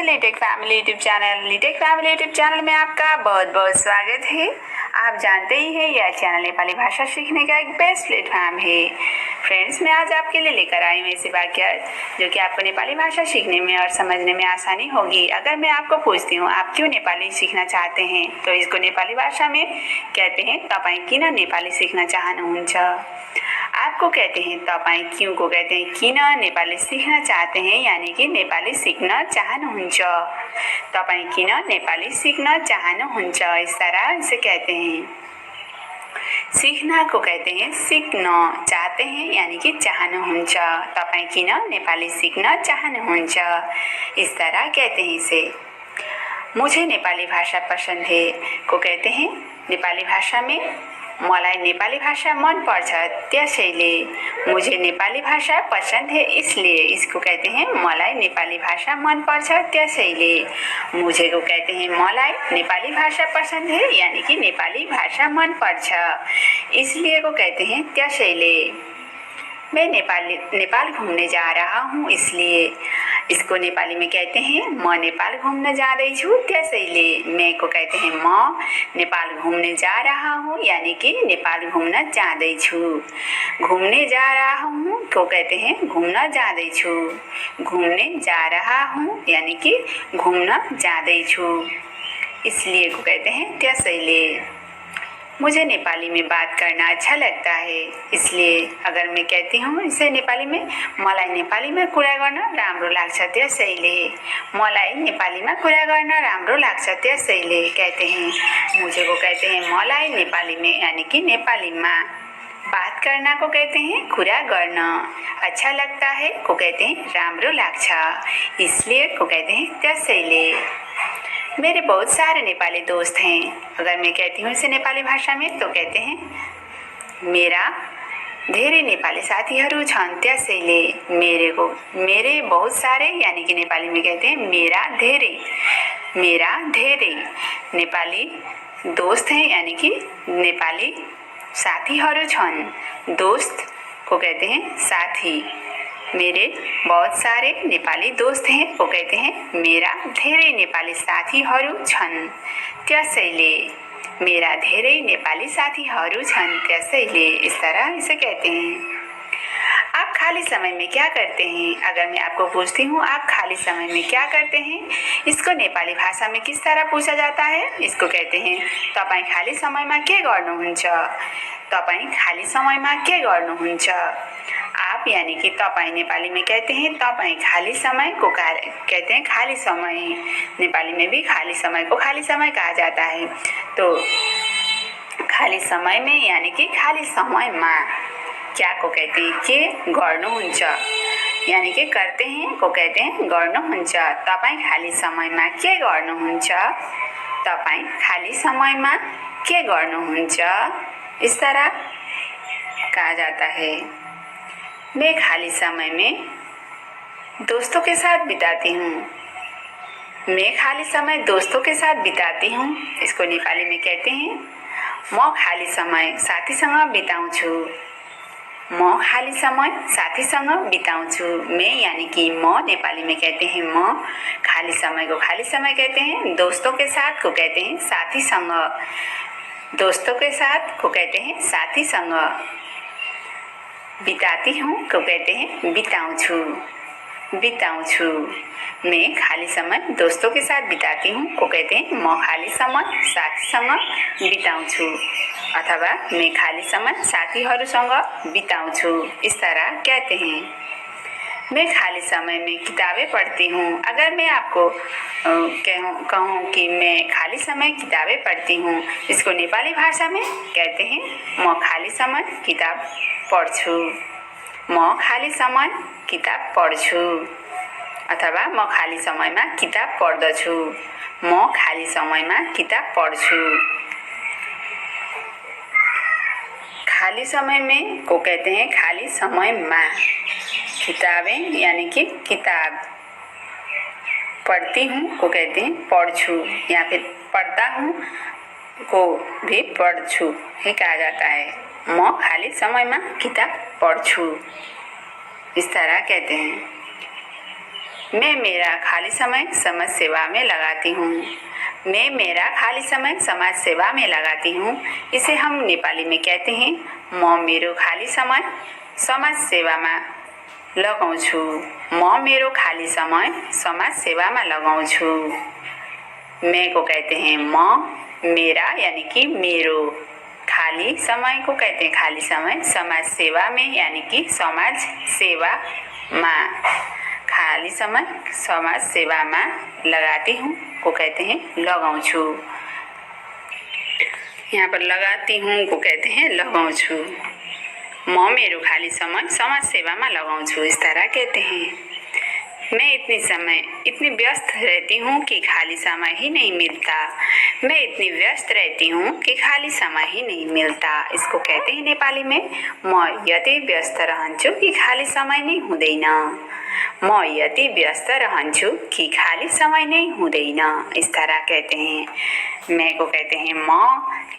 लिटेक family YouTube channel में आपका बहुत बहुत स्वागत है। आप जानते ही हैं यह चैनल नेपाली भाषा सीखने का एक बेस्ट प्लेटफॉर्म है। फ्रेंड्स, मैं आज आपके लिए लेकर आई हूँ ऐसी वाक्यात जो कि आपको नेपाली भाषा सीखने में और समझने में आसानी होगी। अगर मैं आपको पूछती हूँ आप क्यों नेपाली सीखना चाहते हैं, तो इसको नेपाली भाषा में कहते हैं तपाईं किन नेपाली सीख्न चाहनुहुन्छ। आपको कहते हैं तपाईं, क्यों को कहते हैं किन नेपाली सीखना चाहते हैं, यानी कि नेपाली सीख्न चाहनुहुन्छ। तपाईं किन नेपाली सीख्न चाहनुहुन्छ, इस तरह इसे कहते हैं। सीखना को कहते हैं सीख्न चाहते हैं, यानी कि चाहनुहुन्छ। तपाईं किन नेपाली सीख्न चाहनुहुन्छ, इस तरह कहते हैं इसे। मुझे नेपाली भाषा पसंद है को कहते हैं नेपाली भाषा में मलाई नेपाली भाषा मन पर्छ त्यसैले। मुझे नेपाली भाषा पसंद है इसलिए, इसको कहते हैं मलाई नेपाली भाषा मन पर्छ त्यसैले। मुझे को कहते हैं मलाई नेपाली भाषा पसंद है, यानी कि नेपाली भाषा मन पर्छ, इसलिए को कहते हैं त्यसैले। मैं नेपाल घूमने जा रहा हूँ इसलिए, इसको नेपाली में कहते हैं म नेपाल घूमने जाँदैछु त्यसैले। मैं को कहते हैं म नेपाल घूमने जा रहा हूँ, यानी कि नेपाल घूमने जाँदैछु। घूमने जा रहा हूँ को कहते हैं घूमन जाँदैछु। घूमने जा रहा हूँ यानी कि घूमन जाँदैछु, इसलिए को कहते हैं त्यसैले। मुझे नेपाली में बात करना अच्छा लगता है इसलिए, अगर मैं कहती हूँ इसे नेपाली में मलाई नेपालीमा कुरा गर्न राम्रो लाग्छ त्यसैले। मलाई नेपालीमा कुरा गर्न राम्रो लाग्छ त्यसैले कहते हैं। मुझे को कहते हैं मलाई नेपाली में, यानी कि नेपालीमा। बात करना को कहते हैं कुरा गर्न। अच्छा लगता है को कहते हैं राम्रो लाग्छ, इसलिए को कहते हैं त्यसैले। मेरे बहुत सारे नेपाली दोस्त हैं, अगर मैं कहती हूँ इसे नेपाली भाषा में तो कहते हैं मेरा धेरै नेपाली साथीहरू छन् त्यसैले। मेरे बहुत सारे, यानी कि नेपाली में कहते हैं मेरा धेरै नेपाली दोस्त हैं, यानी कि नेपाली साथीहरू छन्। दोस्त को कहते हैं साथी। मेरे बहुत सारे नेपाली दोस्त हैं को कहते हैं मेरा धेरै नेपाली साथीहरू छन् त्यसैले। मेरा धेरै नेपाली साथीहरू छन् त्यसैले, इस तरह इसे कहते हैं। आप खाली समय में क्या करते हैं, अगर मैं आपको पूछती हूँ आप खाली समय में क्या करते हैं, इसको नेपाली भाषा में किस तरह पूछा जाता है। इसको कहते हैं तपाईं खाली समयमा के गर्नुहुन्छ। तपाईं खाली समयमा के गर्नुहुन्छ। आप, यानी कि तपाईं नेपाली में कहते हैं तपाईं खाली समय को कहते हैं खाली समय। नेपाली में भी खाली समय को खाली समय कहा जाता है। तो खाली समय में, यानी कि खाली समयमा क्या को कहते हैं के गर्नुहुन्छ, यानी कि करते हैं को कहते हैं गर्नुहुन्छ। तपाईं खाली समयमा के गर्नुहुन्छ। तपाईं खाली समयमा के गर्नुहुन्छ, इस तरह कहा जाता है। मैं खाली समय में दोस्तों के साथ बिताती हूँ। मैं खाली समय दोस्तों के साथ बिताती हूँ, इसको नेपाली में कहते हैं म खाली समय साथीसँग बिताउँछु। म खाली समय साथीसँग बिताउँछु। मैं, यानी कि म नेपाली में कहते हैं म। खाली समय को खाली समय कहते हैं। दोस्तों के साथ को कहते हैं साथीसँग। दोस्तों के साथ को कहते हैं साथीसँग। बिताती हूँ को कहते हैं बिताउँछु। मैं खाली समय दोस्तों के साथ बिताती हूँ को कहते हैं म खाली समय साथीसँग बिताउँछु, अथवा मैं खाली समय साथीहरूसँग बिताउँछु, इस तरह कहते हैं। मैं खाली समय में किताबें पढ़ती हूँ। अगर मैं आपको कहूँ कि मैं खाली समय किताबें पढ़ती हूँ, इसको नेपाली भाषा में कहते हैं म खाली समय किताब पढ्छु। म खाली समय किताब पढ्छु, अथवा म खाली समयमा किताब पढ्दछु। म खाली समयमा किताब पढ्छु। खाली समय में को कहते हैं खाली समयमा। किताबें, यानी कि किताब। पढ़ती हूँ को कहते हैं पढ़छु, या फिर पढ़ता हूँ को भी पढ़छु ही कहा जाता है। म खाली समयमा किताब पढ़छु, इस तरह कहते हैं। मैं मेरा खाली समय समाज सेवा में लगाती हूँ। मैं मेरा खाली समय समाज सेवा में लगाती हूँ। इसे हम नेपाली में कहते हैं म मेरो खाली समय समाज सेवामा लगाउँछु। म मेरो खाली समय समाज सेवामा लगाउँछु। मैं को कहते हैं म, मेरा यानी कि मेरो, खाली समय को कहते हैं खाली समय, समाज सेवा में यानी कि समाज सेवा में, खाली समय समाज सेवा में लगाती हूँ को कहते हैं लगाउँछु। यहाँ पर लगाती हूँ को कहते हैं लगाउँछु। म मेरो खाली समय समाज सेवा में लगाउँछु इस तरह कहते हैं। मैं इतनी व्यस्त रहती हूँ कि खाली समय ही नहीं मिलता। मैं इतनी व्यस्त रहती हूँ कि खाली समय ही नहीं मिलता। इसको कहते हैं नेपाली में म यति व्यस्त रहन्छु कि खाली समय नै हुँदैन। म यति व्यस्त रहन्छु कि खाली समय नै हुँदैन इस तरह कहते हैं। मैं को कहते हैं म,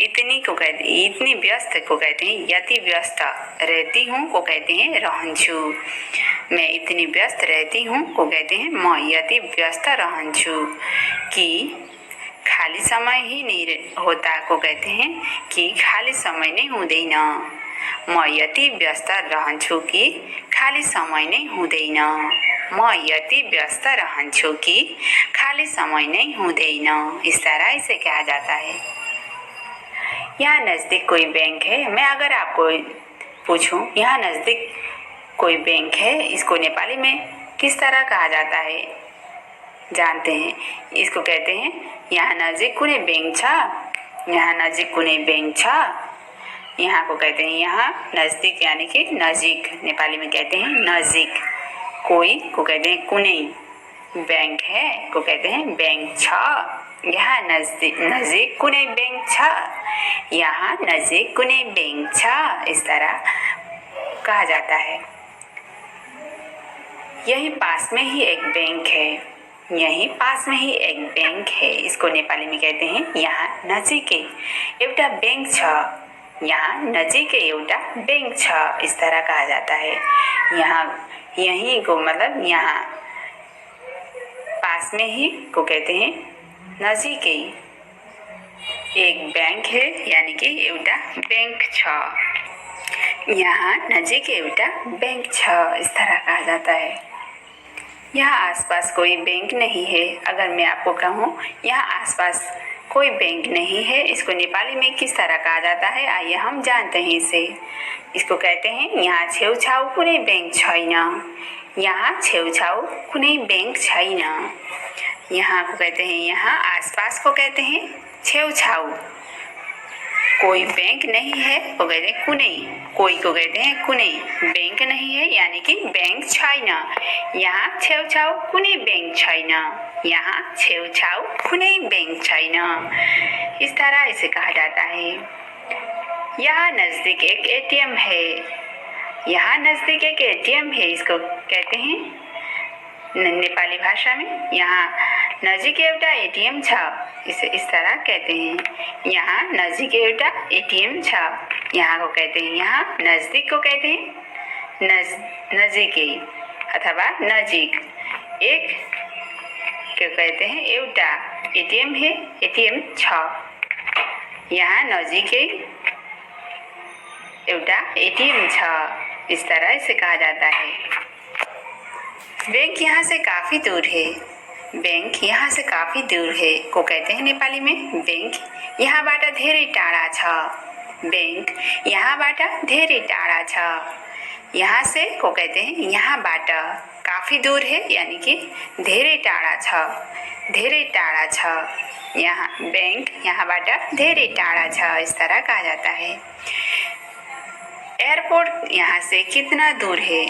इतनी को कहते हैं, इतनी व्यस्त को कहते हैं यति व्यस्त, रहती हूँ को कहते हैं रहन्छु। मैं इतनी व्यस्त रहती हूँ को कहते हैं म यति व्यस्त रहन्छु कि खाली समय ही नहीं होता को कहते हैं कि खाली समय नै हुँदैन। म यति व्यस्त रहन्छु कि खाली समय नै हुँदैन। म यति व्यस्त रहन्छु कि खाली समय नै हुँदैन। इस तरह इसे कहा जाता है। यहाँ नजदीक कोई बैंक है। मैं अगर आपको पूछूं यहाँ नजदीक कोई बैंक है, इसको नेपाली में किस तरह कहा जाता है जानते हैं? इसको कहते हैं यहाँ नजिक कुनै बैंक छ। यहाँ नजिक कुनै बैंक छ। यहाँ को कहते हैं यहाँ नजदीक यानी कि नजिक, नेपाली में कहते हैं नजिक। कोई को कहते हैं कुनै, बैंक है को कहते हैं बैंक छ। यहाँ नजिक कुनै बैंक छ। यहाँ नजिक कुनै बैंक छ इस तरह कहा जाता है। यही पास में ही एक बैंक है। यही पास में ही एक बैंक है, इसको नेपाली में कहते हैं यहाँ नजिकै एउटा बैंक छ। यहाँ नजिकै एउटा बैंक छ इस तरह कहा जाता है। यहाँ यही को मतलब यहाँ पास में ही को कहते हैं नजिकै एक बैंक है यानी कि एउटा बैंक छ। यहाँ नजिकै एउटा बैंक छ इस तरह कहा जाता है। यहाँ आसपास कोई बैंक नहीं है। अगर मैं आपको कहूँ यहाँ आसपास कोई बैंक नहीं है, इसको नेपाली में किस तरह कहा जाता है आइए हम जानते हैं इसे। इसको कहते हैं यहाँ छेउछाउ कुनै बैंक छैन। यहाँ छेउछाउ कुनै बैंक छैन। यहाँ को कहते हैं यहाँ आसपास को कहते हैं छेउछाउ। कोई बैंक नहीं है को कहते हैं कुनै, कोई को कहते हैं कुनै, बैंक नहीं है यानी कि बैंक छैन। यहाँ छेउछाउ कुनै बैंक छैन। यहाँ छेउछाउ कुनै बैंक छैन इस तरह इसे कहा जाता है। यहाँ नजदीक एक एटीएम है। यहाँ नजदीक एक एटीएम है, इसको कहते हैं नेपाली भाषा में यहाँ नजिक एउटा एटीएम छ इस तरह कहते हैं। यहाँ नजिक एउटा एटीएम छ। यहाँ को कहते हैं यहाँ नजदीक को कहते हैं नजिकै अथवा नजिक। एक को कहते हैं एउटा एटीएम है, एटीएम छ। यहाँ नजिकै एउटा एटीएम छ इस तरह से कहा जाता है। बैंक यहाँ से काफी दूर है। बैंक यहाँ से काफी दूर है को कहते हैं नेपाली में बैंक यहाँबाट धेरै टाढा छ। बैंक यहाँबाट धेरै टाढा छ। यहाँ से को कहते हैं यहाँबाट, काफी दूर है यानी कि धेरै टाढा छ, धेरै टाढा छ। यहाँ बैंक यहाँबाट धेरै टाढा छ इस तरह कहा जाता है। एयरपोर्ट यहाँ से कितना दूर है?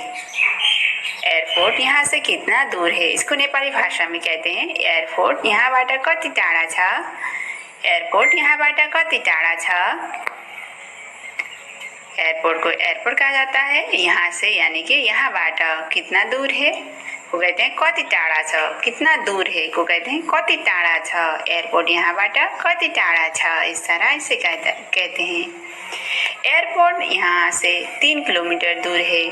एयरपोर्ट यहाँ से कितना दूर है, इसको नेपाली भाषा में कहते हैं एयरपोर्ट यहाँबाट कति टाढा छ। एयरपोर्ट यहाँबाट कति टाढा छ। एयरपोर्ट को एयरपोर्ट कहा जाता है यहाँ से यानी कि यहाँबाट। कितना दूर है को कहते हैं कति टाढा छ। कितना दूर है को कहते हैं कति टाढा छ। एयरपोर्ट यहाँबाट कति टाढा छ इस तरह इसे कहते हैं। एयरपोर्ट यहाँ से 3 किलोमीटर दूर है।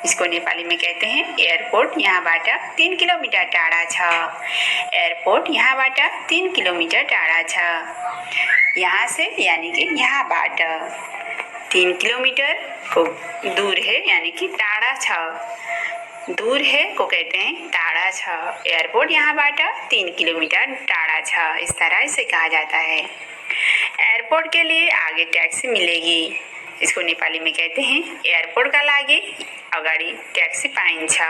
इसको नेपाली में कहते हैं एयरपोर्ट यहाँबाट 3 किलोमिटर टाढा छ। एयरपोर्ट यहाँबाट 3 किलोमिटर टाढा छ। यहाँ से यानी कि यहाँबाट 3 किलोमीटर को दूर है यानी कि टाढा छ। दूर है को कहते हैं टाढा छ। एयरपोर्ट यहाँबाट 3 किलोमीटर टाढा छ। इस तरह से कहा जाता है। एयरपोर्ट के लिए आगे टैक्सी मिलेगी। इसको नेपाली में कहते हैं एयरपोर्ट का लागि अगाडि ट्याक्सी पाइन्छ।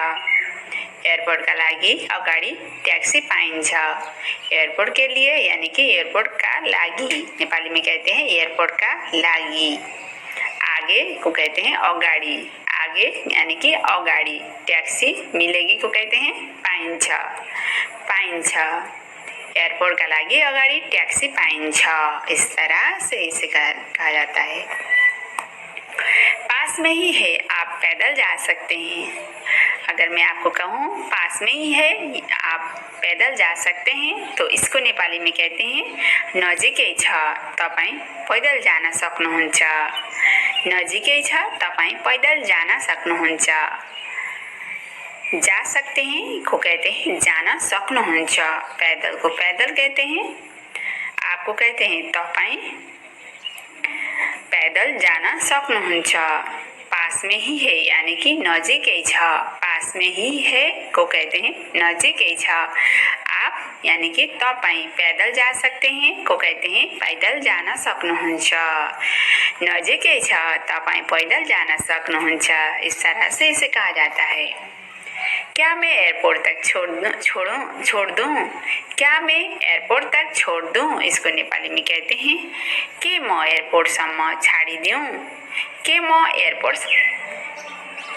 एयरपोर्ट का लागि अगाडि ट्याक्सी पाइन्छ। एयरपोर्ट के लिए यानी कि एयरपोर्ट का लागि नेपाली में कहते हैं एयरपोर्ट का लागि। आगे को कहते हैं अगाडि। आगे यानी कि अगाडि ट्याक्सी मिलेगी को कहते हैं पाइन्छ। पाइन्छ एयरपोर्ट का लागि अगाडि ट्याक्सी पाइन्छ। इस तरह से इसे कहा जाता है। पास में ही है, आप पैदल जा सकते हैं। अगर मैं आपको कहूँ पास में ही है, आप पैदल जा सकते हैं, तो इसको नेपाली में कहते हैं नजिकै छ, तपाईं पैदल जान सक्नुहुन्छ। नजिकै छ, तपाईं पैदल जान सक्नुहुन्छ। जा सकते हैं को कहते हैं जान सक्नुहुन्छ। पैदल को पैदल कहते हैं। आपको कहते हैं तपाईं पैदल जान सक्नुहुन्छ। पास में ही है यानी कि नजिकै छ। पास में ही है को कहते हैं नजिकै छ। आप यानी कि तपाईं पैदल जा सकते हैं को कहते हैं पैदल जान सक्नुहुन्छ। नजिकै छ, तपाईं पैदल जान सक्नुहुन्छ। इस तरह से इसे कहा जाता है। क्या मैं एयरपोर्ट तक छोड़ दूं? क्या मैं एयरपोर्ट तक छोड़ दूं? इसको नेपाली में कहते हैं के म एयरपोर्टसम्म छाडिदिउँ। के म एयरपोर्ट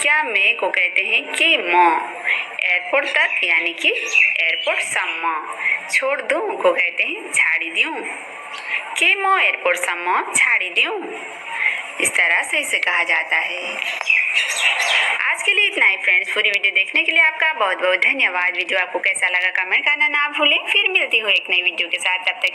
क्या मैं को कहते हैं कि म एयरपोर्ट तक यानी कि एयरपोर्टसम्म छोड़ दूं को कहते हैं छाडिदिउँ। के म एयरपोर्टसम्म छाडिदिउँ। इस तरह से इसे कहा जाता है। आज के लिए इतना ही फ्रेंड्स। पूरी वीडियो देखने के लिए आपका बहुत बहुत धन्यवाद। वीडियो आपको कैसा लगा कमेंट करना ना भूलें। फिर मिलती हूँ एक नई वीडियो के साथ। तब तक